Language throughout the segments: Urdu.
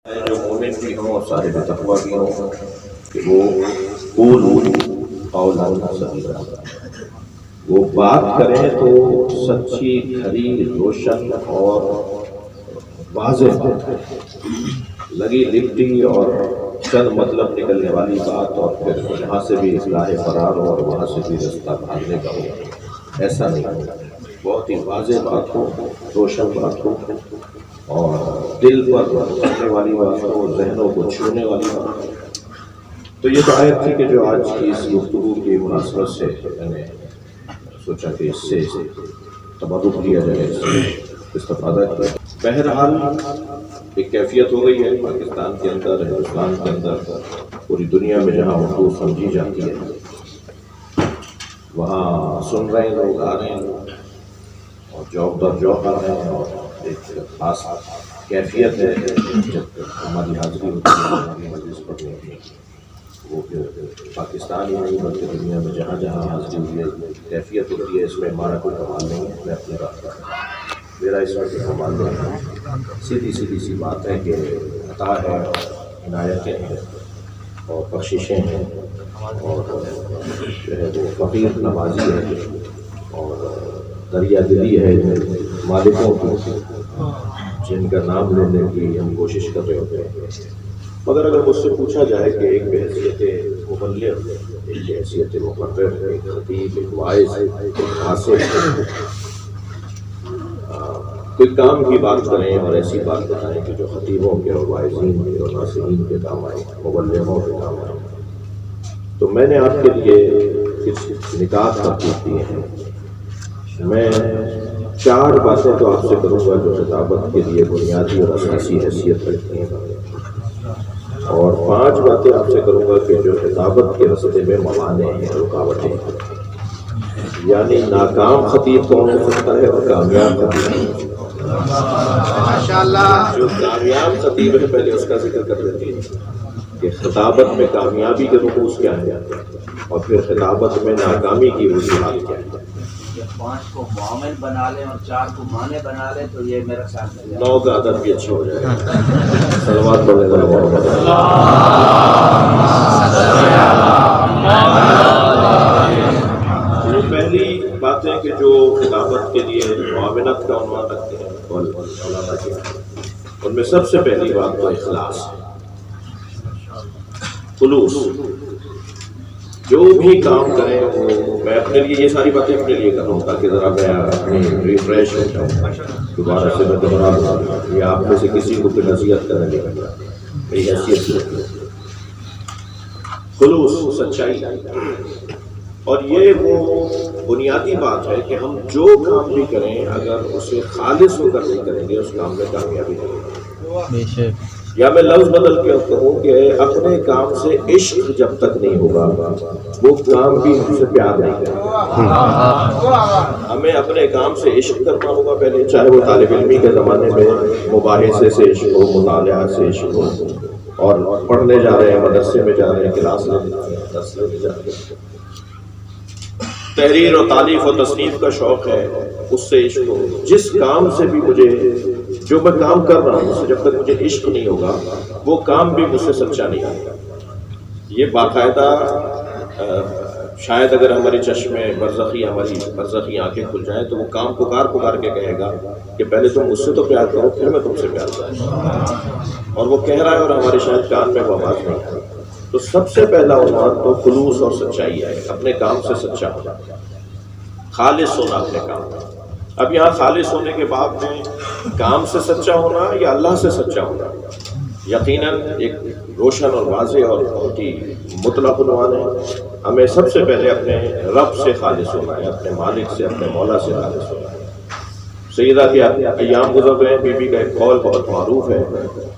جو مومن بھی ہوں اور صاحب تقویٰ بھی ہوں کہ وہ قولوا قولا سدیدا، وہ بات کریں تو سچی کھری روشن اور واضح بات، لگی لپٹی اور چند مطلب نکلنے والی بات اور پھر یہاں سے بھی اصلاح فرار ہو اور وہاں سے بھی رستہ بھاگنے کا ہو، ایسا نہیں ہو۔ بہت ہی واضح بات ہو، روشن بات ہو اور دل پر پڑنے والی بات ہو، ذہنوں کو چھونے والی بات ہو۔ تو یہ تو آیت تھی کہ جو آج کی اس گفتگو کی مناسبت سے میں نے سوچا کہ اس سے تبرک لیا جائے، اس سے استفادہ کیا۔ بہرحال ایک کیفیت ہو گئی ہے پاکستان کے اندر، ہندوستان کے اندر، پوری دنیا میں جہاں اردو سمجھی جاتی ہے وہاں سن رہے ہیں لوگ، آ رہے ہیں لوگ اور جوب در جوب آ رہے ہیں، اور ایک خاص کیفیت ہے جب ہماری حاضری ہوتی ہے ہماری مجلس پڑھنے کی، وہ پھر پاکستان ہی نہیں بلکہ دنیا میں جہاں جہاں حاضری ہوئی ہے کیفیت ہوتی ہے۔ اس میں ہمارا کوئی کمال نہیں ہے، میں اپنی بات کرتا ہوں، میرا اس میں کوئی کمال نہیں ہے، سیدھی سی بات ہے کہ عطا ہے، عنایتیں ہیں اور بخششیں ہیں، اور جو ہے وہ فقیر نوازی ہے اور دریا دلی ہے مالکوں کی، جن کا نام لینے کی ہم کوشش کر رہے ہوتے ہیں۔ مگر اگر مجھ سے پوچھا جائے کہ ایک بحیثیت مبلغ، ایک بحیثیت مقرر، ایک خطیب، ایک واعظ، ایک حاصل، کوئی کام کی بات کریں اور ایسی بات بتائیں کہ جو خطیبوں کے اور واعظین کے اور ناصحین کے کام آئے، مبلغوں کے کام آئے، تو میں نے آپ کے لیے کچھ نکات ترتیب دیے ہیں۔ میں 4 باتیں تو آپ سے کروں گا جو خطابت کے لیے بنیادی اور اساسی حیثیت رکھتی ہیں، اور 5 باتیں آپ سے کروں گا کہ جو خطابت کے رستے میں موانع ہیں، رکاوٹیں ہیں، یعنی ناکام خطیب کون ہو سکتا ہے اور کامیاب خطیب۔ جو کامیاب خطیب ہے پہلے اس کا ذکر کر دیتے ہیں کہ خطابت میں کامیابی کے رموز کیا ہیں اور پھر خطابت میں ناکامی کی وجوہات کیا ہیں۔ 5 کو معامل بنا لیں اور 4 کو معنی بنا لیں تو یہ میرا خیال ہے 9 کا عدد بھی اچھا ہو جائے گا۔ صلوات پڑھنے کا وہ پہلی باتیں کہ جو خطابت کے لیے معاونت کا عنوان رکھتے ہیں مولانا کے، ان میں سب سے پہلی بات تو اخلاص ہے، خلوص۔ جو بھی کام کریں وہ، میں اپنے لیے یہ ساری باتیں اپنے لیے کر رہا ہوں تاکہ ذرا میں اپنی ریفریش ہو جاؤں، دوبارہ سے میں دوہرا دوں، یا آپ میں سے کسی کو پھر نصیحت کرنے نہیں کرنا، میری حیثیت سے خلوص، سچائی، اور یہ وہ بنیادی بات ہے کہ ہم جو کام بھی کریں اگر اسے خالص ہو کر نہیں کریں گے اس کام میں کامیابی نہیں ہے۔ یا میں لفظ بدل کے کہوں کہ اپنے کام سے عشق جب تک نہیں ہوگا وہ کام بھی ہم سے پیار نہیں کرے۔ ہمیں اپنے کام سے عشق کرنا ہوگا پہلے، چاہے وہ طالب علمی کے زمانے میں مباحثے سے عشق ہو، مطالعہ سے عشق ہو، اور پڑھنے جا رہے ہیں، مدرسے میں جا رہے ہیں، کلاس لینے جا رہے ہیں، درس لینے جا رہے ہیں، تحریر و تالیف و تصنیف کا شوق ہے، اس سے عشق ہو۔ جس کام سے بھی مجھے، جو میں کام کر رہا ہوں اس سے جب تک مجھے عشق نہیں ہوگا وہ کام بھی مجھ سے سچا نہیں آئے گا۔ یہ باقاعدہ شاید اگر ہمارے چشمے برزخی، ہماری برزخی آنکھیں کھل جائیں تو وہ کام پکار کے کہے گا کہ پہلے تم مجھ سے تو پیار کرو پھر میں تم سے پیار کروں، اور وہ کہہ رہا ہے اور ہمارے شاید کان میں وہ آواز نہیں آئی۔ تو سب سے پہلا عنوان تو خلوص اور سچائی ہے، اپنے کام سے سچا ہونا، خالص ہونا اپنے کام میں۔ اب یہاں خالص ہونے کے بعد میں کام سے سچا ہونا یا اللہ سے سچا ہونا، یقیناً ایک روشن اور واضح اور بہت ہی مطلق عنوان ہے۔ ہمیں سب سے پہلے اپنے رب سے خالص ہونا ہے، اپنے مالک سے، اپنے مولا سے خالص ہونا ہے۔ سیدہ کے ایام گزر رہے ہیں، بی بی کا ایک قول بہت معروف ہے،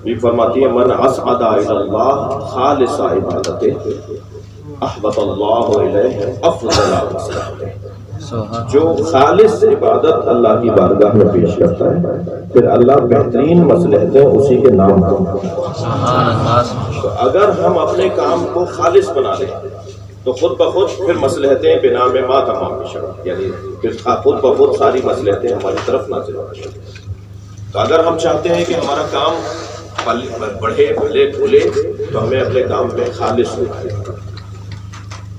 بی فرماتی ہے من اصعد الی اللہ خالص عبادتہ احبط اللہ الیہ افضل مصلحتہ۔ جو خالص عبادت اللہ کی بارگاہ میں پیش کرتا ہے پھر اللہ بہترین مصلحتیں اسی کے نام کرتا ہے۔ تو اگر ہم اپنے کام کو خالص بنا لیں تو خود بخود پھر مصلحتیں بنا میں ما تمام بشر، یعنی پھر خود بخود ساری مصلحتیں ہماری طرف نازل ہو جائیں۔ تو اگر ہم چاہتے ہیں کہ ہمارا کام بڑھے بھلے بھولے تو ہمیں اپنے کام میں خالص ہونا ہے۔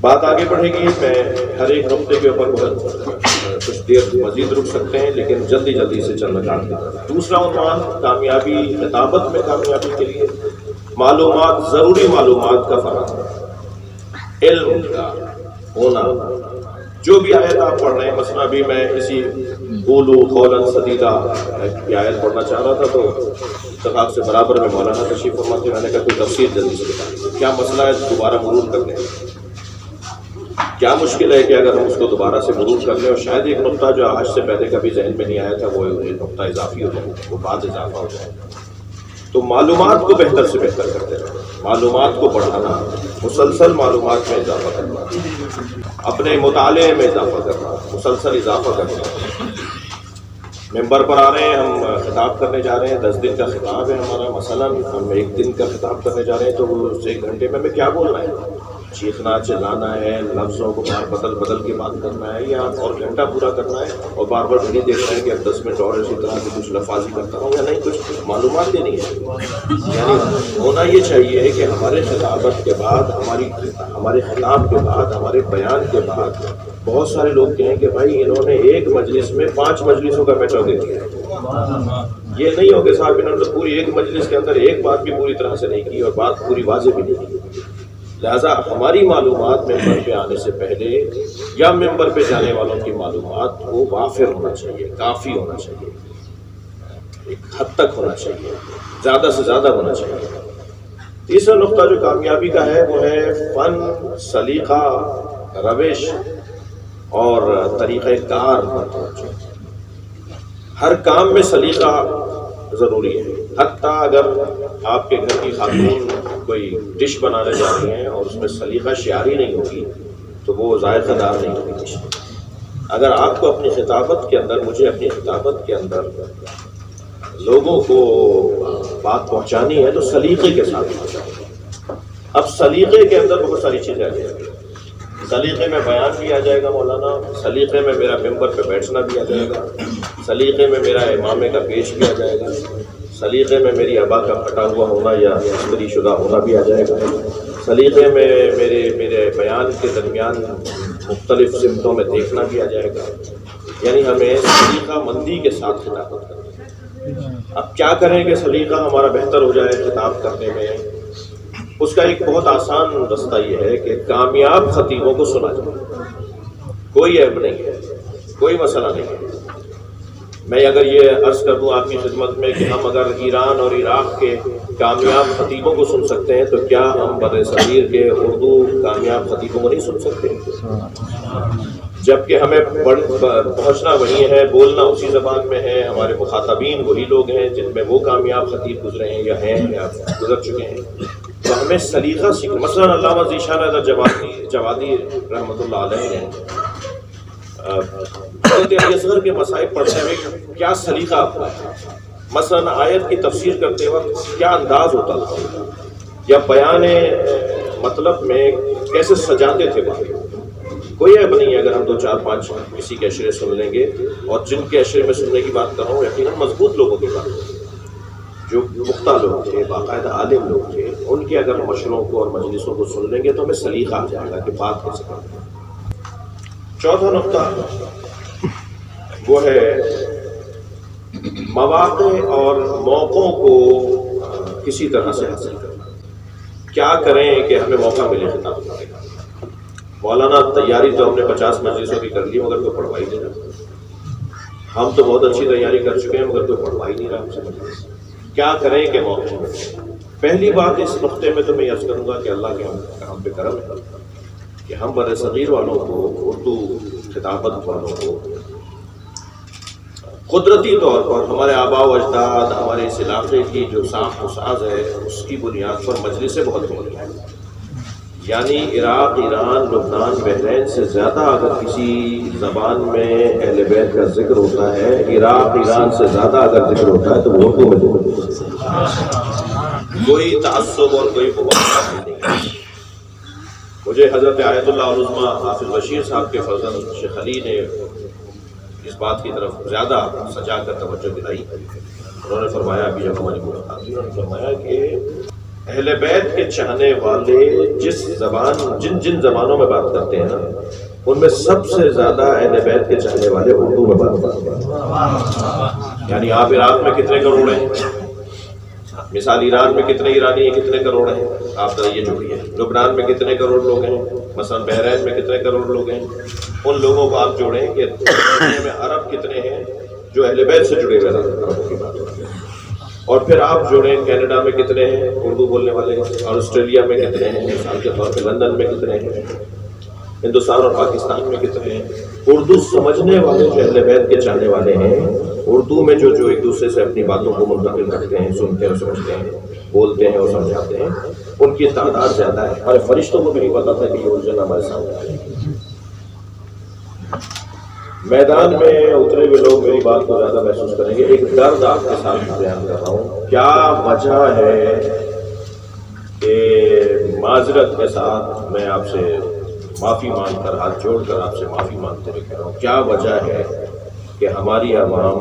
بات آگے بڑھے گی، میں ہر ایک نقطے کے اوپر کچھ دیر مزید رک سکتے ہیں، لیکن جلدی جلدی سے چلنا چاہتے ہیں۔ دوسرا عنوان کامیابی، خطابت میں کامیابی کے لیے معلومات، ضروری معلومات کا فراہم، علم کا ہونا۔ جو بھی آیت آپ پڑھ رہے ہیں، مثلا ابھی میں اسی قولوا قولا سدیدا کی آیت پڑھنا چاہ رہا تھا، تو اتفاق سے برابر میں مولانا تشریف فرما تھے، میں نے کہا کوئی تفسیر جلدی سے بتا دیں، کیا مسئلہ ہے دوبارہ مرور کر لیں، کیا مشکل ہے کہ اگر ہم اس کو دوبارہ سے مرور کر لیں، اور شاید ایک نقطہ جو آج سے پہلے کبھی ذہن میں نہیں آیا تھا وہ نقطہ اضافی ہو جائے، وہ بعد اضافہ ہو جائے۔ تو معلومات کو بہتر سے بہتر کرتے رہنا، معلومات کو بڑھانا، مسلسل معلومات میں اضافہ کرنا، اپنے مطالعے میں اضافہ کرنا، مسلسل اضافہ کرنا۔ ممبر پر آ رہے ہیں، ہم خطاب کرنے جا رہے ہیں، 10 دن کا خطاب ہے ہمارا، مثلا ہم 1 دن کا خطاب کرنے جا رہے ہیں، تو اس 1 گھنٹے میں ہمیں کیا بولنا ہے؟ چیخنا چلانا ہے، لفظوں کو بار بدل کے بات کرنا ہے، یا اور گھنٹہ پورا کرنا ہے اور بار بار نہیں دیکھنا ہے کہ اب 10 منٹ اور اسی طرح سے کچھ لفاظی کرتا ہوں یا نہیں، کچھ معلومات دینی ہے۔ یعنی ہونا یہ چاہیے کہ ہمارے خطابت کے بعد، ہمارے خطاب کے بعد، ہمارے بیان کے بعد بہت سارے لوگ کہیں کہ بھائی انہوں نے ایک مجلس میں 5 مجلسوں کا میٹر دے دیا۔ یہ نہیں ہو کہ صاحب انہوں نے پوری ایک مجلس کے اندر ایک بات بھی پوری طرح سے نہیں کی اور بات پوری واضح بھی نہیں کی۔ لہذا ہماری معلومات ممبر پہ آنے سے پہلے یا ممبر پہ جانے والوں کی معلومات کو وافر ہونا چاہیے، کافی ہونا چاہیے، ایک حد تک ہونا چاہیے، زیادہ سے زیادہ ہونا چاہیے۔ تیسرا نقطہ جو کامیابی کا ہے وہ ہے فن، سلیقہ، روش اور طریقہ کار پر توجہ۔ ہر کام میں سلیقہ ضروری ہے، حتیٰ اگر آپ کے گھر کی خاتون کوئی ڈش بنانے جا رہی ہیں اور اس میں سلیقہ شعاری نہیں ہوگی تو وہ ذائقہ دار نہیں ہوگی ڈش۔ اگر آپ کو اپنی خطابت کے اندر، مجھے اپنی خطابت کے اندر لوگوں کو بات پہنچانی ہے تو سلیقے کے ساتھ پہنچانی ہے۔ اب سلیقے کے اندر بہت ساری چیزیں آ جائیں گی، سلیقے میں بیان بھی آ جائے گا مولانا، سلیقے میں میرا ممبر پہ بیٹھنا بھی آ جائے گا، سلیقے میں میرا امامے کا پیش بھی آ جائے گا، سلیقے میں میری ابا کا پھٹا ہوا ہونا یا استری شدہ ہونا بھی آ جائے گا، سلیقے میں میرے بیان کے درمیان مختلف سمتوں میں دیکھنا بھی آ جائے گا۔ یعنی ہمیں سلیقہ مندی کے ساتھ خطابت کرنا ہے۔ اب کیا کریں کہ سلیقہ ہمارا بہتر ہو جائے خطاب کرنے میں؟ اس کا ایک بہت آسان رستہ یہ ہے کہ کامیاب خطیبوں کو سنا جائے، کوئی عیب نہیں ہے، کوئی مسئلہ نہیں ہے۔ میں اگر یہ عرض کر دوں آپ کی خدمت میں کہ ہم اگر ایران اور عراق کے کامیاب خطیبوں کو سن سکتے ہیں تو کیا ہم بر صغیر کے اردو کامیاب خطیبوں کو نہیں سن سکتے؟ جبکہ ہمیں پہنچنا وہی ہے، بولنا اسی زبان میں ہے، ہمارے مخاطبین وہی لوگ ہیں جن میں وہ کامیاب خطیب گزرے ہیں یا ہیں یا گزر چکے ہیں۔ تو ہمیں سلیقہ سیکھنا، مثلاً علامہ ذیشان حیدر جوادی رحمۃ اللہ علیہ نے حضرت علی اصغر کے مصائب پڑھتے ہوئے کیا سلیقہ اپنایا، مثلاً آیت کی تفسیر کرتے وقت کیا انداز ہوتا تھا، یا بیان مطلب میں کیسے سجاتے تھے بات۔ کوئی عیب نہیں ہے اگر ہم 2 4 5 کسی کے اشرے سن لیں گے، اور جن کے اشرے میں سننے کی بات کر رہا ہوں یقیناً مضبوط لوگوں کی بات، جو پختہ لوگ تھے، باقاعدہ عالم لوگ تھے، ان کے اگر ہم اشروں کو اور مجلسوں کو سن لیں گے تو ہمیں سلیقہ آ جائے گا کہ بات کیسے کرتے ہیں۔ چوتھا نقطہ وہ ہے مواقع اور موقعوں کو کسی طرح سے حاصل کرنا۔ کیا کریں کہ ہمیں موقع ملے خطاب کرنے کا؟ مولانا تیاری تو ہم نے 50 مجلسوں کی کر لی مگر کوئی پڑھوا ہی نہیں رہا، ہم تو بہت اچھی تیاری کر چکے ہیں مگر کوئی پڑھوا ہی نہیں رہا ہم سے مجلس۔ کیا کریں کہ موقع ملے؟ پہلی بات اس نقطے میں تو میں عرض کروں گا کہ اللہ کے ہم پہ کرم ہے کہ ہم بر صغیر والوں کو، اردو خطابت والوں کو قدرتی طور پر ہمارے آباء و اجداد، ہمارے اس علاقے کی جو ساخت و ساز ہے اس کی بنیاد پر مجلسیں بہت ہوئی ہیں۔ یعنی عراق، ایران، لبنان، بحرین سے زیادہ اگر کسی زبان میں اہل بیت کا ذکر ہوتا ہے، عراق، ایران سے زیادہ اگر ذکر ہوتا ہے تو وہ اردو میں ہوتا ہے۔ کوئی تعصب اور کوئی مبالغہ نہیں ہے۔ مجھے حضرت آیت اللہ العظمیٰ حافظ بشیر صاحب کے فرزند شیخ علی نے اس بات کی طرف زیادہ سجا کر توجہ دلائی انہوں نے فرمایا ابھی جب ہماری ملاقات ہوئی انہوں نے فرمایا کہ اہل بیت کے چاہنے والے جن جن زبانوں میں بات کرتے ہیں نا ان میں سب سے زیادہ اہل بیت کے چاہنے والے اردو میں بات کرتے ہیں. یعنی آپ عراق میں کتنے کروڑ ہیں، مثال ایران میں کتنے ایرانی ہیں، کتنے کروڑ ہیں، آپ ذرا یہ جوڑیے. لبنان میں کتنے کروڑ لوگ ہیں، مثلا بحرین میں کتنے کروڑ لوگ ہیں، ان لوگوں کو آپ جوڑیں کہ دنیا میں عرب کتنے ہیں جو اہل بیت سے جڑے ہوئے عربوں کی بات کرتے ہیں. اور پھر آپ جوڑیں کینیڈا میں کتنے ہیں اردو بولنے والے، اور آسٹریلیا میں کتنے ہیں، مثال کے طور پہ لندن میں کتنے ہیں، ہندوستان اور پاکستان میں کتنے ہیں. اردو سمجھنے والے جو اہل بیت کے چاہنے والے ہیں، اردو میں جو ایک دوسرے سے اپنی باتوں کو منتقل کرتے ہیں، سنتے ہیں، سمجھتے ہیں، بولتے ہیں اور سمجھاتے ہیں، ان کی تعداد زیادہ ہے. ہمارے فرشتوں کو بھی نہیں پتا تھا کہ یہ الجھن ہمارے سامنے آئے. میدان میں اترے ہوئے لوگ میری بات کو زیادہ محسوس کریں گے. ایک درد آپ کے سامنے بیان کر رہا ہوں. کیا وجہ ہے کہ معذرت کے ساتھ میں آپ سے معافی مانگ کر، ہاتھ جوڑ کر آپ سے معافی مانگتے ہوئے کہہ رہا ہوں، کیا وجہ ہے کہ ہماری عوام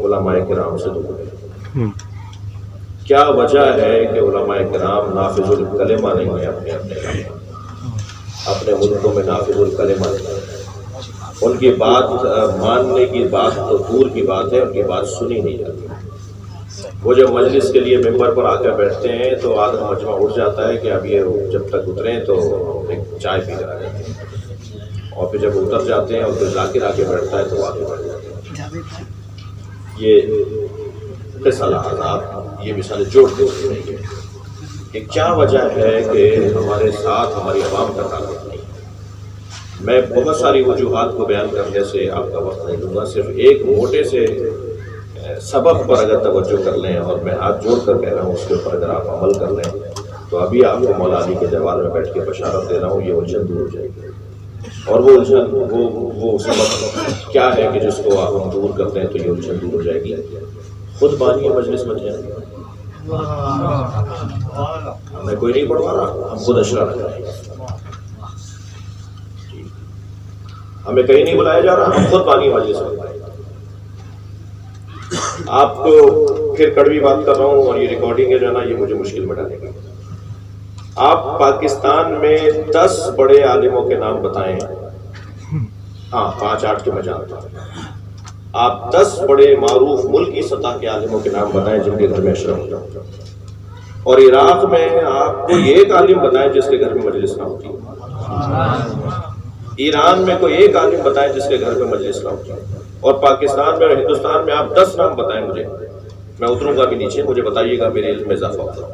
علماء کرام سے دور ہے؟ کیا وجہ ہے کہ علماء کرام نافذ الکلمہ نہیں ہیں اپنے ملکوں میں نافذ الکلمہ نہیں ہیں. ان کی بات ماننے کی بات تو دور کی بات ہے، ان کی بات سنی نہیں جاتی. وہ جب مجلس کے لیے ممبر پر آ کر بیٹھتے ہیں تو آدھا مجمع اٹھ جاتا ہے کہ اب یہ جب تک اتریں تو ایک چائے پی کر آ جاتے ہیں، اور پھر جب اتر جاتے ہیں اور پھر ذاکر آ کے بیٹھتا ہے تو آگے بڑھ جاتے ہیں. یہ قصہ آپ یہ مثالیں جوڑ دیتے ہیں کہ کیا وجہ ہے کہ ہمارے ساتھ ہماری عوام کا تعلق نہیں. میں بہت ساری وجوہات کو بیان کرنے سے آپ کا وقت نہیں لوں گا. صرف ایک موٹے سے سبب پر اگر توجہ کر لیں اور میں ہاتھ جوڑ کر کہہ رہا ہوں اس کے اوپر اگر آپ عمل کر لیں تو ابھی آپ کو مولا علی کے جوال میں بیٹھ کے بشارت دے رہا ہوں، یہ الجھن دور ہو جائے گی. اور وہ الجھن وہ سبب کیا ہے کہ جس کو آپ ہم دور کرتے ہیں تو یہ الجھن دور ہو جائے گی. خود بانی مجلس بن جائیں گے. ہمیں کوئی نہیں پڑھوا رہا، ہم خود اشرا رکھ رہے ہیں. ہمیں کہیں نہیں بلایا جا رہا، ہم خود بانی مجلس بن رہے ہیں. آپ کو پھر کڑوی بات کر رہا ہوں اور یہ ریکارڈنگ ہے جو ہے نا یہ مجھے مشکل میں ڈالے گا. آپ پاکستان میں 10 بڑے عالموں کے نام بتائیں. ہاں 5-8 کے میں جانتا ہوں. آپ 10 بڑے معروف ملکی سطح کے عالموں کے نام بتائیں جن کے گھر میں اشرف ہوتا ہوں. اور عراق میں آپ کو ایک عالم بتائیں جس کے گھر میں مجلس نہ ہوتی. ایران میں کوئی ایک عالم بتائیں جس کے گھر میں مجلس نہ ہوتی. اور پاکستان میں اور ہندوستان میں آپ 10 نام بتائیں مجھے، میں اتروں گا بھی نیچے، مجھے بتائیے گا، میرے علم میں اضافہ ہوگا.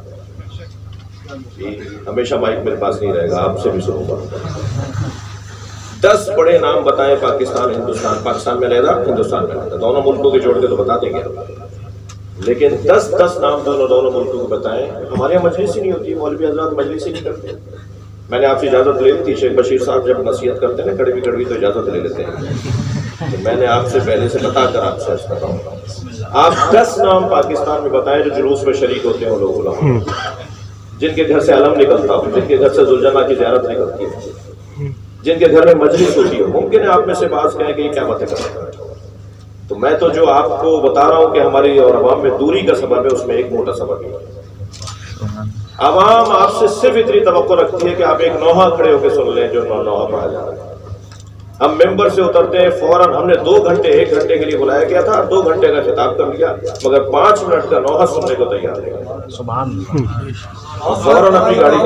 ہمیشہ مائک میرے پاس نہیں رہے گا، آپ سے بھی سنوں گا. 10 بڑے نام بتائیں پاکستان ہندوستان، پاکستان میں رہتا ہندوستان میں رہتا، دونوں ملکوں کے جوڑ کے تو بتا دیں گے. لیکن 10 نام دونوں ملکوں کو بتائیں. ہمارے یہاں مجلس ہی نہیں ہوتی، مولوی حضرات مجلس ہی نہیں کرتے. میں نے آپ سے اجازت لے لی تھی، شیخ بشیر صاحب جب نصیحت کرتے ہیں نا کڑوی تو اجازت لے لیتے ہیں. تو میں نے آپ سے پہلے سے بتا کر آپ سے عرض کر رہا ہوں، آپ 10 نام پاکستان میں بتائیں جو جلوس میں شریک ہوتے ہیں. وہ لوگ علماء جن کے گھر سے علم نکلتا ہو، جن کے گھر سے ذوالجناح کی زیارت نکلتی ہے، جن کے گھر میں مجلس ہوتی ہو. ممکن ہے آپ میں سے بعض کہیں کہ یہ کیا باتیں کر رہے ہیں. تو میں تو جو آپ کو بتا رہا ہوں کہ ہماری اور عوام میں دوری کا سبب ہے، اس میں ایک موٹا سبب ہے. عوام آپ سے صرف اتنی توقع رکھتی ہے کہ آپ ایک نوحہ کھڑے ہو کے سن لیں جو نوحہ پڑھا جا رہا ہے. ہم ممبر سے اترتے ہیں فوراً، ہم نے 2 گھنٹے 1 گھنٹے کے لیے بلایا گیا تھا، 2 گھنٹے کا خطاب کر لیا، مگر 5 منٹ کا نوحہ سننے کو تیار نہیں. سبحان اللہ. فوراً اپنی گاڑی کو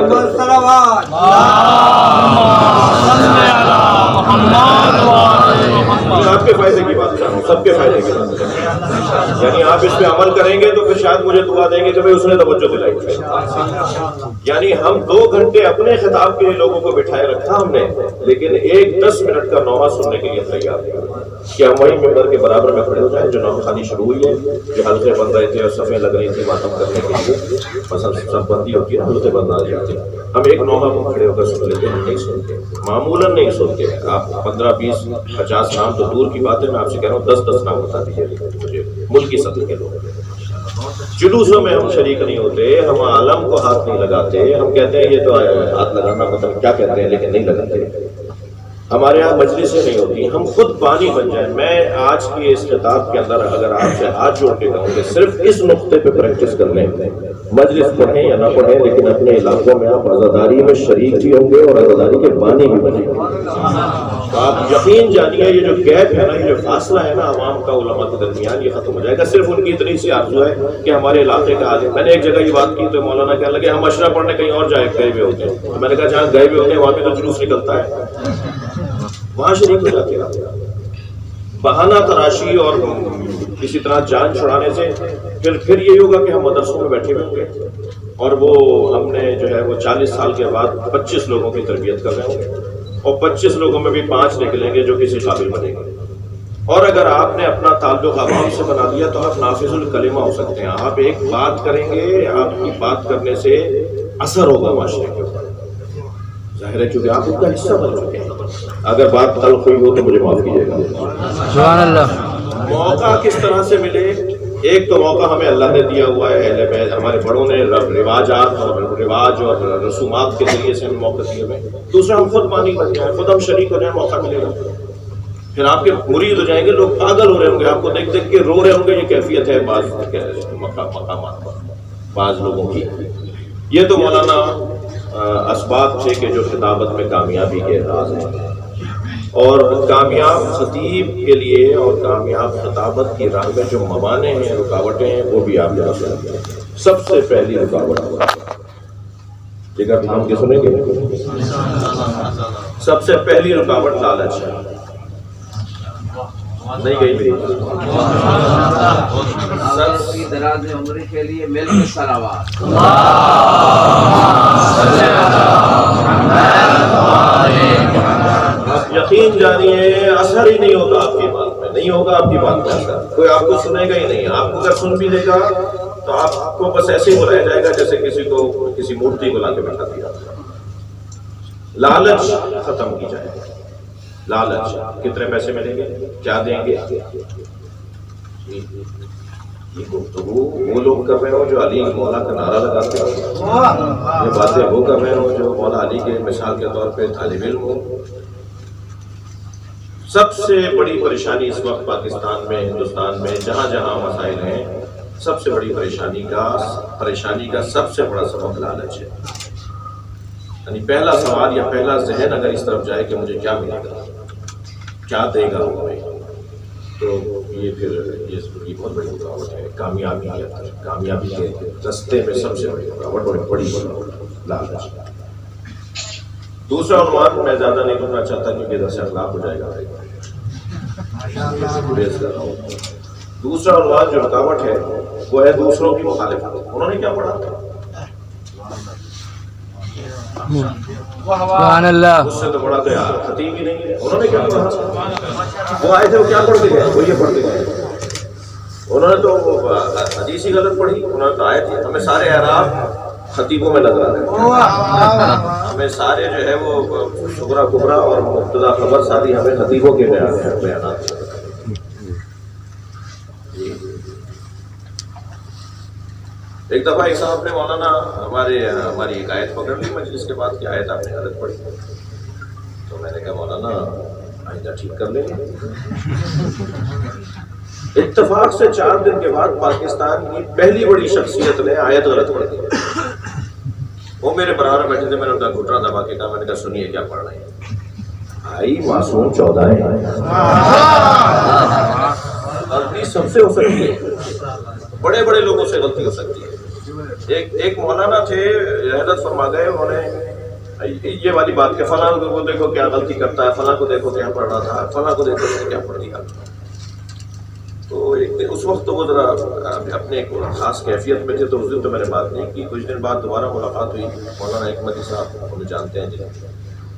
آپ کے فائدے کی بات کر رہا ہوں، سب کے فائدے کی بات کر رہا ہوں. یعنی آپ اس پہ عمل کریں گے تو پھر شاید مجھے دعا دیں گے کہ بھائی اس نے توجہ دلائی. یعنی ہم 2 گھنٹے اپنے خطاب کے لیے لوگوں کو بٹھائے رکھا ہم نے، لیکن 10 منٹ کا نوحہ سننے کے لیے تیار ہے کہ ہم وہی ممبر کے برابر میں کھڑے ہو جائیں. جو نوحہ خانی شروع ہوئی ہے، جو حلقے بن رہے تھے اور صفیں لگ رہی تھی ماتم کرنے کے لیے، سب بندی ہوتی ہے، حلقے بند آ جاتے ہیں. ہم ایک نوحہ کو کھڑے ہو کر سن لیتے ہیں. ہم نہیں سنتے، معمولاً نہیں سنتے. آپ 15 20 50 نام تو دور کی بات ہے، میں آپ سے کہہ رہا ہوں 10 نام بتا دیجیے مجھے ملک کی سطح کے لوگ. جلوسوں میں ہم شریک نہیں ہوتے، ہم عالم کو ہاتھ نہیں لگاتے. ہم کہتے ہیں یہ تو ہاتھ لگانا مطلب کیا کہتے ہیں، لیکن نہیں لگاتے. ہمارے یہاں مجلسیں نہیں ہوتی، ہم خود بانی بن جائیں۔ میں آج کی اس خطاب کے اندر اگر آپ سے ہاتھ جوڑ کے کہوں گے صرف اس نقطے پہ پریکٹس کر لیں، مجلس پڑھیں یا نہ پڑھیں لیکن اپنے علاقوں میں آپ عزاداری میں شریک بھی ہوں گے اور عزاداری کے بانی بھی بنیں گے۔ تو آپ یقین جانیے یہ جو گیپ ہے نا، یہ جو فاصلہ ہے نا عوام کا علماء کے درمیان، یہ ختم ہو جائے گا۔ صرف ان کی اتنی سی آرزو ہے کہ ہمارے علاقے کا عالم، میں نے ایک جگہ یہ بات کی تو مولانا کہنے لگے ہم اشرا پڑھنے کہیں اور جائے گئے ہوئے ہوتے ہیں، تو میں نے کہا جہاں گئے ہوئے ہوتے ہیں وہاں پہ تو جلوس نکلتا ہے، وہاں شریک ہو جاتے ہیں۔ بہانہ تراشی اور کسی طرح جان چھڑانے سے پھر یہی ہوگا کہ ہم مدرسوں میں بیٹھے ہوئے ہوں گے اور وہ ہم نے جو ہے وہ 40 سال کے بعد 25 لوگوں کی تربیت کر رہے ہوں گے اور 25 لوگوں میں بھی 5 نکلیں گے جو کسی قابل بنیں گے۔ اور اگر آپ نے اپنا تعلق عوام سے بنا لیا تو آپ نافذ الکلمہ ہو سکتے ہیں۔ آپ ایک بات کریں گے، آپ کی بات کرنے سے اثر ہوگا معاشرے کے اوپر، ظاہر ہے کیونکہ آپ اس کا حصہ بن چکے ہیں۔ اگر بات تلخ ہوئی ہو تو مجھے معاف کیجیے گا۔ سبحان اللہ۔ موقع کس طرح سے ملے؟ ایک تو موقع ہمیں اللہ نے دیا ہوا ہے، اہل بیت ہمارے بڑوں نے رواج اور رسومات کے ذریعے سے ہمیں موقع دیے ہوئے۔ دوسرا ہم خود بانی بن جائیں، خود ہم شریک ہو جائیں، موقع ملے گا۔ پھر آپ کے مرید ہو جائیں گے، لوگ پاگل ہو رہے ہوں گے، آپ کو دیکھ دیکھ کے رو رہے ہوں گے۔ یہ کیفیت ہے بعض مقامات پر بعض لوگوں کی۔ یہ تو مولانا اسباب تھے کہ جو خطابت میں کامیابی کے راز ہیں، اور کامیاب خطیب کے لیے اور کامیاب خطابت کی راہ میں جو موانع ہیں، رکاوٹیں ہیں، وہ بھی آپ جان سکتے ہیں۔ سب سے پہلی رکاوٹ جگہ تھام کے سنیں گے، سب سے پہلی رکاوٹ لالچ ہے۔ نہیں گئی میری سب کی دراز عمری کے لیے مل کے صلوات۔ یقین جانیے اثر ہی نہیں ہوگا آپ کی بات میں، نہیں ہوگا آپ کی بات میں اثر، کوئی آپ کو سنے گا ہی نہیں۔ آپ کو اگر سن بھی لے گا تو آپ کو بس ایسے ہی رہ جائے گا جیسے کسی کو کسی مورتی کو لا کے بٹھا دیا۔ لالچ ختم کی جائے گی۔ لالچ کتنے پیسے ملیں گے، کیا دیں گے، یہ گفتگو وہ لوگ کر رہے ہو جو علی مولا کا نعرہ لگاتے ہو، یہ باتیں وہ کر رہے ہو جو مولا علی کے مثال کے طور پہ طالب علم ہو۔ سب سے بڑی پریشانی اس وقت پاکستان میں، ہندوستان میں، جہاں جہاں مسائل ہیں، سب سے بڑی پریشانی کا سب سے بڑا سبب لالچ ہے۔ یعنی پہلا سوال یا پہلا ذہن اگر اس طرف جائے کہ مجھے کیا ملے گا، کیا دے گا ہمیں، تو یہ پھر یہ بہت بڑی رکاوٹ ہے کامیابی کے رستے میں۔ سب سے بڑی رکاوٹ اور بڑی لالچ۔ دوسرا عنوان میں زیادہ نہیں کرنا چاہتا کیونکہ ادھر سے اخلاق ہو جائے گا۔ دوسرا عنوان جو رکاوٹ ہے وہ ہے دوسروں کی مخالفت۔ انہوں نے کیا پڑھا؟ سبحان اللہ۔ اس سے تو بڑا تو یار خطیب ہی نہیں ہے۔ انہوں نے کیا پڑھا؟ وہ آئے تھے وہ کیا پڑھ کے گئے؟ وہ یہ پڑھ کے گئے۔ انہوں نے تو حدیث ہی غلط پڑھی۔ انہوں نے تو آئے تھے ہمیں سارے اعراب خطیبوں میں نظر آ رہے ہیں، ہمیں سارے جو ہے وہ صغرا کبرا اور مبتدا خبر ساری ہمیں خطیبوں کے بیانات۔ ایک دفعہ ایک صاحب نے مولانا ہماری ایک آیت پکڑ لی مجلس کے بعد کہ آیت آپ نے غلط پڑھی، تو میں نے کہا مولانا آئندہ ٹھیک کر لیں گے۔ اتفاق سے 4 دن کے بعد پاکستان کی پہلی بڑی شخصیت نے آیت غلط پڑھ دی۔ وہ میرے برابر بیٹھے تھے، میں نے ان کا گھٹنا دبا کے کہا، میں نے کہا سنیے کیا پڑھ رہے ہیں بھائی، معصوم 14 ہے، غلطی سب سے ہو سکتی ہے، بڑے بڑے لوگوں سے غلطی ہو سکتی ہے۔ ایک مولانا تھے رحلت فرما گئے، انہوں نے یہ والی بات کہ فلاں کو دیکھو کیا غلطی کرتا ہے، فلاں کو دیکھو کیا پڑھ رہا تھا، فلاں کو دیکھو کیا پڑھ دیا۔ تو اس وقت تو وہ ذرا اپنے ایک خاص کیفیت میں تھے، تو اس دن تو میں نے بات نہیں کی۔ کچھ دن بعد دوبارہ ملاقات ہوئی، مولانا حکمتی صاحب انہیں جانتے ہیں جی،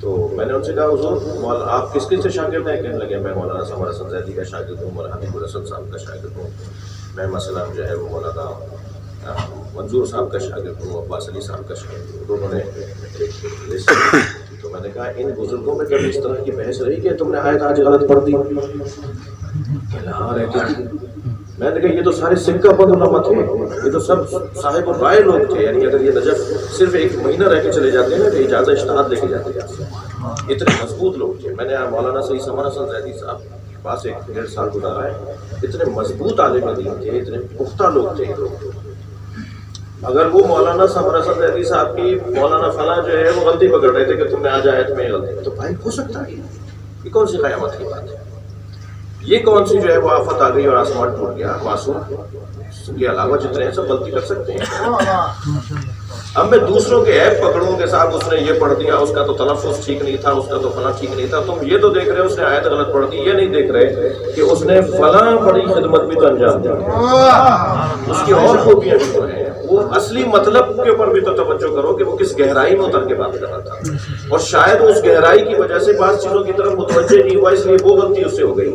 تو میں نے ان سے کہا حضور آپ کس کس سے شاگرد ہیں؟ کہنے لگے میں مولانا سمر حسن زیدی کا شاگرد ہوں، مولانا حبیب الحسن صاحب کا شاگرد ہوں، میں مثلا جو ہے وہ مولانا منظور صاحب کا شاگرد ہوں، عباس علی صاحب کا شاگرد ہوں۔ تو انہوں نے تو میں نے کہا ان بزرگوں میں کبھی اس طرح کی بحث رہی کہ تم نے آیت آج غلط پڑھ دی؟ ہاں رہتی تھی۔ میں نے کہا یہ تو سارے سکہ بند علماء تھے، یہ تو سب صاحب الرائے لوگ تھے، یعنی اگر یہ نجف صرف ایک مہینہ رہ کے چلے جاتے ہیں نا تو اجازت اجتہاد لے کے جاتے ہیں، اتنے مضبوط لوگ تھے۔ میں نے مولانا سید سمر حسن زیدی صاحب کے پاس 1.5 سال گزارا ہے، اتنے مضبوط عالم دین تھے، اتنے پختہ لوگ تھے یہ لوگ۔ اگر وہ مولانا سمر حسن زیدی صاحب کی مولانا فلاں جو ہے وہ غلطی پکڑ رہے تھے کہ تم نے آج آیت میں غلطی، تو بھائی ہو سکتا ہے یہ کون سی قیامت کی بات ہے؟ یہ کون سی جو ہے وہ آفت آ گئی اور آسمان ٹوٹ گیا؟ معصوم کے علاوہ جتنے ہیں سب غلطی کر سکتے ہیں۔ اب میں دوسروں کے عیب پکڑوں کے ساتھ اس نے یہ پڑھ دیا، اس کا تو تلفظ ٹھیک نہیں تھا، اس کا تو فلاں ٹھیک نہیں تھا، تم یہ تو دیکھ رہے اس نے آیت غلط پڑھ دی، یہ نہیں دیکھ رہے کہ اس نے فلاں بڑی خدمت بھی تو انجام دی، اس کی اور خوبیاں بھی تو ہیں۔ وہ اصلی مطلب کے اوپر بھی تو توجہ کرو کہ وہ کس گہرائی میں اتر کے بات کر رہا تھا، اور شاید اس گہرائی کی وجہ سے بعض چیزوں کی طرف متوجہ نہیں ہوا، اس لیے وہ غلطی اس سے ہو گئی،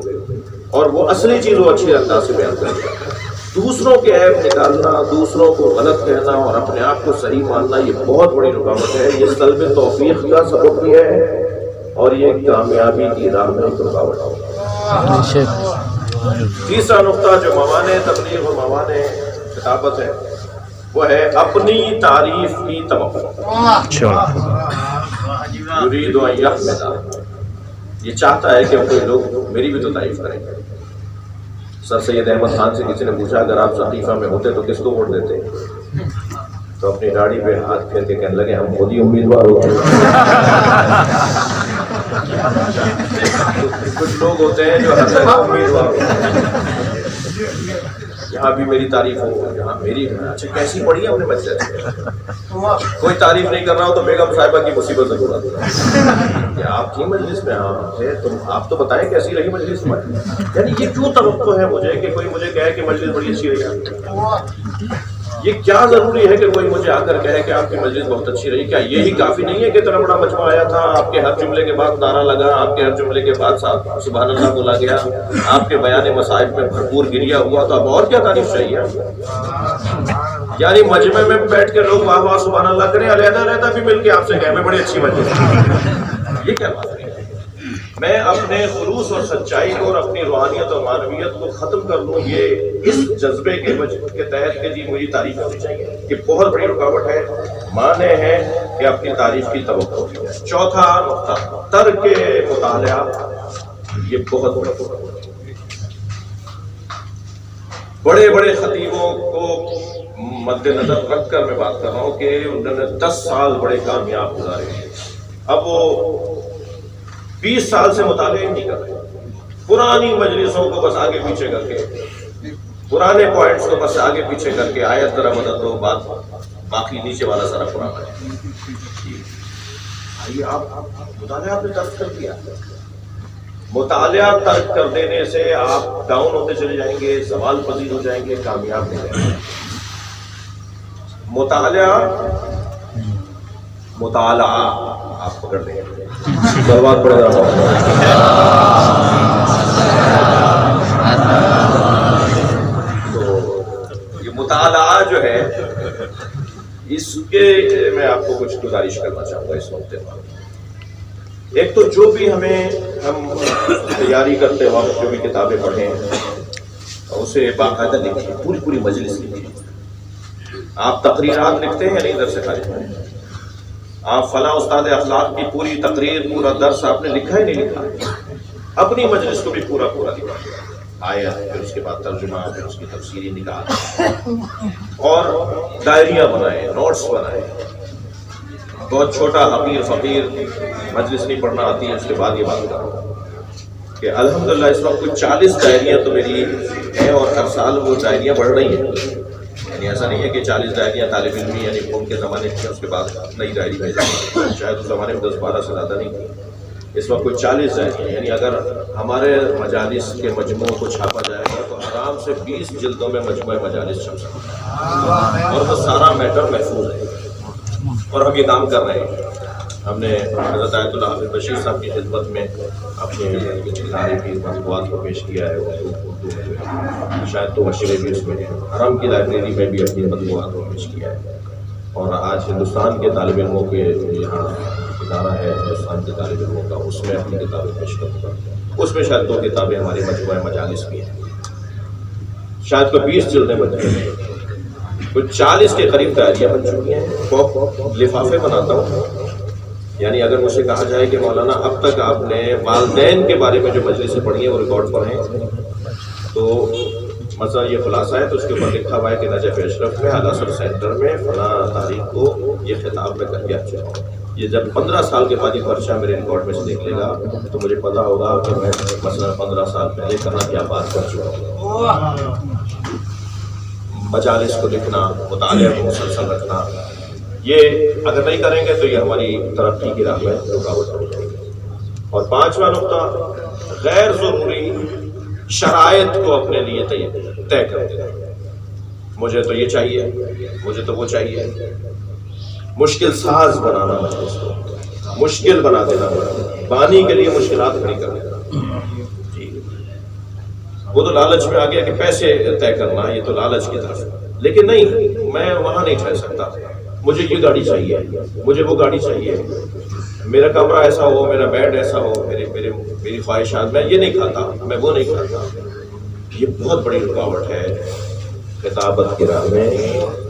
اور وہ اصلی چیز وہ اچھے انداز سے بیان کر دیا۔ دوسروں کے عیب نکالنا، دوسروں کو غلط کہنا اور اپنے آپ کو صحیح ماننا یہ بہت بڑی رکاوٹ ہے، یہ سلب توفیق کا سبب بھی ہے اور یہ کامیابی کی راہ میں رکاوٹ ہے۔ تیسرا نقطہ جو موانع تبلیغ اور موانع خطابت ہے وہ ہے اپنی تعریف کی توقع۔ یرید ان یحمد، یہ چاہتا ہے کہ کوئی لوگ میری بھی تو تعریف کریں۔ سر سید احمد خان سے کسی نے پوچھا اگر آپ سقیفہ میں ہوتے تو کس کو ووٹ دیتے؟ تو اپنی داڑھی پہ ہاتھ پھیر کے کہنے لگے ہم خود ہی امیدوار ہوتے ہیں۔ کچھ لوگ ہوتے ہیں جو ہر جگہ امیدوار ہوتے ہیں، یہاں بھی میری تعریف ہو، یہاں میری، اچھا کیسی پڑھی ہے اپنے بچے سے؟ کوئی تعریف نہیں کر رہا ہو تو بیگم صاحبہ کی مصیبت ضرور آتی ہے کہ آپ کی مجلس میں تھے، تم آپ تو بتائیں کیسی رہی مجلس میں؟ یعنی یہ کیوں توقع ہے مجھے کہ کوئی مجھے کہے کہ مجلس بڑی اچھی رہی؟ یہ کیا ضروری ہے کہ کوئی مجھے آ کر کہے کہ آپ کی مجلس بہت اچھی رہی؟ کیا یہی کافی نہیں ہے کہ اتنا بڑا مجمع آیا تھا، آپ کے ہر جملے کے بعد نعرہ لگا، آپ کے ہر جملے کے بعد سبحان اللہ بولا گیا، آپ کے بیان مصائب میں بھرپور گریا ہوا، تو اب اور کیا تعریف چاہیے؟ یعنی مجمع میں بیٹھ کے لوگ واہ واہ سبحان اللہ کریں، علیحدہ علیحدہ بھی مل کے آپ سے کہیں میں بڑی اچھی مجلس، یہ کیا بات ہے؟ میں اپنے خلوص اور سچائی کو اور اپنی روحانیت اور معنویت کو ختم کر لوں، یہ اس جذبے کے تحت کہ جی میری تعریف ہونی چاہیے، یہ بہت بڑی رکاوٹ ہے، معنی ہے کہ اپنی تعریف کی توقع ہونی چاہیے۔ چوتھا نقطہ ترک مطالعہ، یہ بہت بڑا رکاوٹ ہے۔ بڑے بڑے خطیبوں کو مد نظر رکھ کر میں بات کر رہا ہوں کہ انہوں نے 10 سال بڑے کامیاب گزارے ہیں، اب وہ 20 سال سے مطالعہ ہی نہیں کر رہے، پرانی مجلسوں کو بس آگے پیچھے کر کے، پرانے پوائنٹس کو بس آگے پیچھے کر کے، آیت ذرا بدل دو، بات باقی نیچے والا سارا پرانا ہے۔ آئیے آپ مطالعہ آپ نے ترک کر دیا، مطالعہ ترک کر دینے سے آپ ڈاؤن ہوتے چلے جائیں گے، زوال پذیر ہو جائیں گے، کامیاب نہیں رہیں گے۔ مطالعہ آپ پکڑ لیں گے، برباد پڑے گا۔ تو یہ مطالعہ جو ہے اس کے میں آپ کو کچھ گزارش کرنا چاہوں گا اس نقطے پر۔ ایک تو جو بھی ہم تیاری کرتے وقت جو بھی کتابیں پڑھیں اسے باقاعدہ لکھیں، پوری مجلس لکھیں۔ آپ تقریرات لکھتے ہیں نہیں درس خارج میں، آپ فلاں استاد اخلاق کی پوری تقریر، پورا درس آپ نے لکھا ہی نہیں لکھا، اپنی مجلس کو بھی پورا لکھا، آیت پھر اس کے بعد ترجمہ، پھر اس کی تفسیری نکال، اور ڈائریاں بنائیں، نوٹس بنائیں۔ بہت چھوٹا حقیر فقیر مجلس نہیں پڑھنا آتی ہے، اس کے بعد یہ بات کرو کہ الحمدللہ اس وقت کچھ 40 ڈائریاں تو میری ہیں، اور ہر سال وہ ڈائریاں بڑھ رہی ہیں، یعنی ایسا نہیں ہے کہ 40 ڈائریاں طالب علمی یعنی ان کے زمانے کی اس کے بعد نئی ڈائری بھیجا، شاید اس زمانے میں 10-12 سے زیادہ نہیں تھی، اس وقت کوئی 40 ڈائریاں، یعنی اگر ہمارے مجالس کے مجموعوں کو چھاپا جائے گا تو آرام سے 20 جلدوں میں مجموعہ مجالس چھپ سکتا ہے، اور وہ سارا میٹر محفوظ ہے، اور ہم یہ کام کر رہے ہیں۔ ہم نے حضرت آیت اللہ حافظ بشیر صاحب کی خدمت میں اپنے ادارے کی مطبوعات کو پیش کیا ہے، اردو میں شاید تو مشورے بھی اس میں ہیں، حرم کی لائبریری میں بھی اپنی مطبوعات کو پیش کیا ہے، اور آج ہندوستان کے طالب علموں کے یہاں ادارہ ہے ہندوستان کے طالب علموں کا، اس میں اپنی کتابیں پیش کروں گا، اس میں شاید 2 کتابیں ہماری مجموعہ مجالس بھی ہیں۔ شاید کوئی 20 جلدیں بن گئی، کوئی 40 کے قریب ڈائریاں بن چکی ہیں، لفافے بناتا ہوں۔ یعنی اگر مجھ سے کہا جائے کہ مولانا اب تک آپ نے والدین کے بارے میں جو مجلسیں پڑھی ہیں وہ ریکارڈ پڑھیں، تو مثلا یہ خلاصہ ہے تو اس کے اوپر لکھا ہوا ہے کہ نجف اشرف میں اعلیٰ سب سینٹر میں فلاں تاریخ کو یہ خطاب میں کر کے چکا ہوں۔ یہ جب 15 سال کے بعد یہ پرچہ میرے ریکارڈ میں سے دیکھ لے گا تو مجھے پتا ہوگا کہ میں مثلا 15 سال پہلے کہاں کیا بات کر چکا ہوں۔ مجالس کو لکھنا، مطالعہ کو مسلسل رکھنا، یہ اگر نہیں کریں گے تو یہ ہماری ترقی کی راہ میں رکاوٹ ہو جائے گی۔ اور 5واں نقطہ، غیر ضروری شرائط کو اپنے لیے طے کر دینا۔ مجھے تو یہ چاہیے، مجھے تو وہ چاہیے، مشکل ساز بنانا، مجلس کو مشکل بنا دینا، بانی کے لیے مشکلات کھڑی کر دینا۔ وہ تو لالچ میں آ گیا کہ پیسے طے کرنا، یہ تو لالچ کی طرف، لیکن نہیں، میں وہاں نہیں ٹھہر سکتا۔ مجھے یہ گاڑی چاہیے، مجھے وہ گاڑی چاہیے، میرا کمرہ ایسا ہو، میرا بیڈ ایسا ہو، میری خواہشات، میں یہ نہیں کھاتا، میں وہ نہیں کھاتا۔ یہ بہت بڑی رکاوٹ ہے خطابت کی راہ میں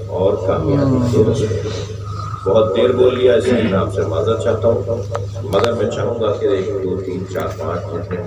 اور کامیابی کے راستے میں۔ بہت دیر بول لیا، اس لیے میں آپ سے معذرت چاہتا ہوں، مگر میں چاہوں گا کہ 1 2 3 4 5 جتنے